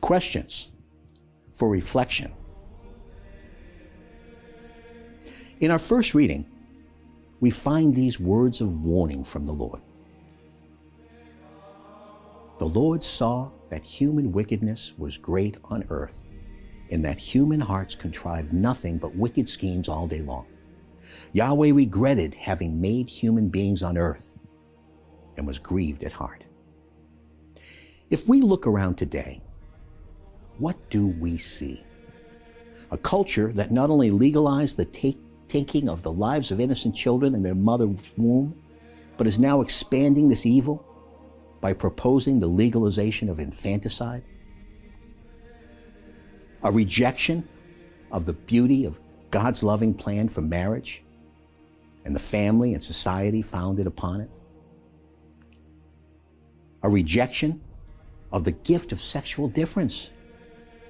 questions for reflection. In our first reading, we find these words of warning from the Lord. The Lord saw that human wickedness was great on earth, and that human hearts contrived nothing but wicked schemes all day long. Yahweh regretted having made human beings on earth and was grieved at heart. If we look around today, what do we see? A culture that not only legalized the taking of the lives of innocent children in their mother's womb, but is now expanding this evil by proposing the legalization of infanticide. A rejection of the beauty of God's loving plan for marriage and the family and society founded upon it. A rejection of the gift of sexual difference,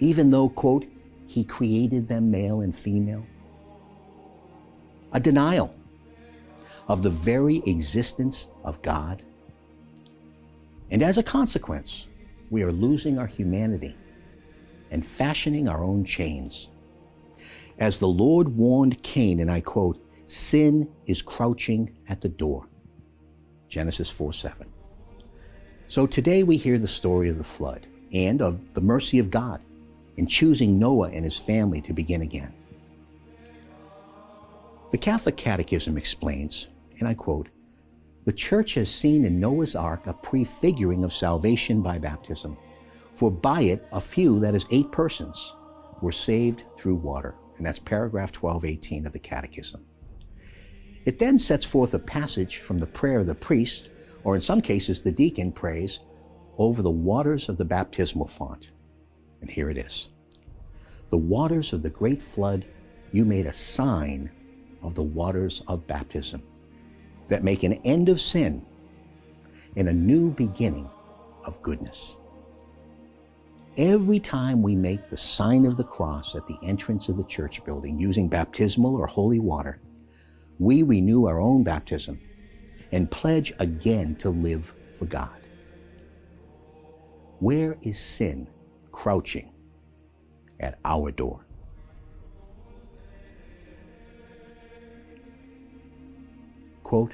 even though, quote, He created them male and female. A denial of the very existence of God. And as a consequence, we are losing our humanity and fashioning our own chains. As the Lord warned Cain, and I quote, sin is crouching at the door. Genesis 4:7. So today we hear the story of the flood and of the mercy of God in choosing Noah and his family to begin again. The Catholic Catechism explains, and I quote, the Church has seen in Noah's Ark a prefiguring of salvation by baptism, for by it a few, that is 8 persons, were saved through water. And that's paragraph 1218 of the Catechism. It then sets forth a passage from the prayer the priest, or in some cases the deacon, prays over the waters of the baptismal font. And here it is. The waters of the great flood, you made a sign of the waters of baptism, that make an end of sin and a new beginning of goodness. Every time we make the sign of the cross at the entrance of the church building using baptismal or holy water, we renew our own baptism and pledge again to live for God. Where is sin crouching at our door? Quote,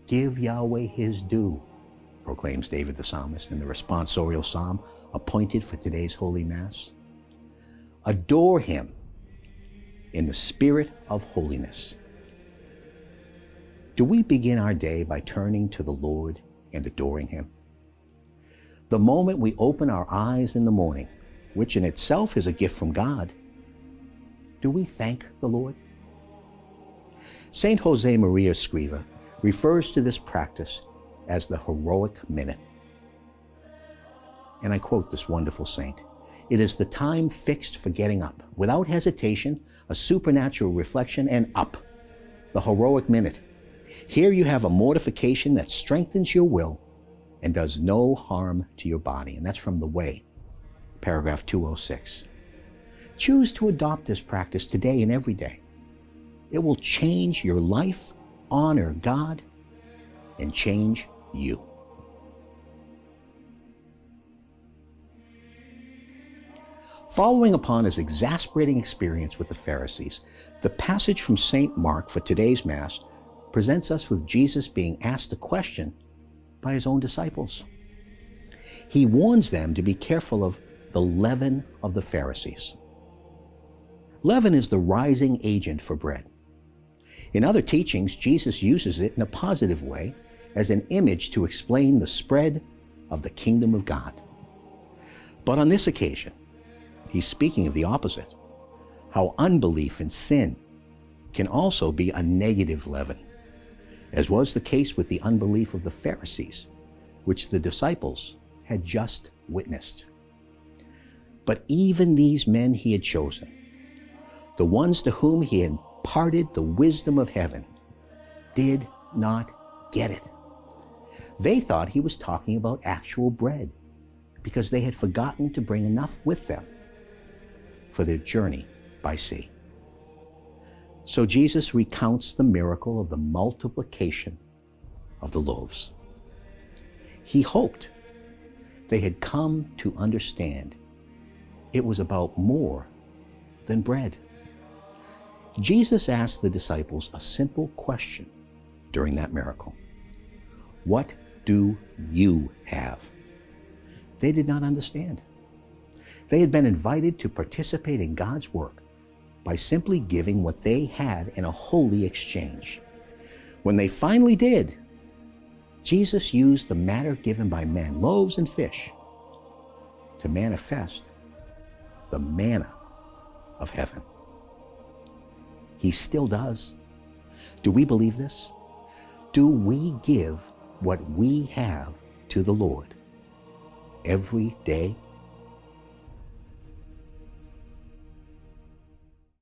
give Yahweh his due, proclaims David the psalmist in the responsorial psalm appointed for today's Holy Mass. Adore him in the spirit of holiness. Do we begin our day by turning to the Lord and adoring him? The moment we open our eyes in the morning, which in itself is a gift from God, do we thank the Lord? Saint Jose Maria Escriva refers to this practice as the heroic minute. And I quote this wonderful saint, it is the time fixed for getting up, without hesitation, a supernatural reflection, and up, the heroic minute. Here you have a mortification that strengthens your will and does no harm to your body. And that's from The Way, paragraph 206. Choose to adopt this practice today and every day. It will change your life, honor God, and change you. Following upon his exasperating experience with the Pharisees, the passage from St. Mark for today's Mass presents us with Jesus being asked a question by his own disciples. He warns them to be careful of the leaven of the Pharisees. Leaven is the rising agent for bread. In other teachings, Jesus uses it in a positive way as an image to explain the spread of the kingdom of God. But on this occasion, he's speaking of the opposite, how unbelief and sin can also be a negative leaven, as was the case with the unbelief of the Pharisees, which the disciples had just witnessed. But even these men he had chosen, the ones to whom he had imparted the wisdom of heaven, did not get it. They thought he was talking about actual bread because they had forgotten to bring enough with them for their journey by sea. So Jesus recounts the miracle of the multiplication of the loaves. He hoped they had come to understand it was about more than bread. Jesus asked the disciples a simple question during that miracle. What do you have? They did not understand. They had been invited to participate in God's work by simply giving what they had in a holy exchange. When they finally did, Jesus used the matter given by men, loaves and fish, to manifest the manna of heaven. He still does. Do we believe this? Do we give what we have to the Lord every day?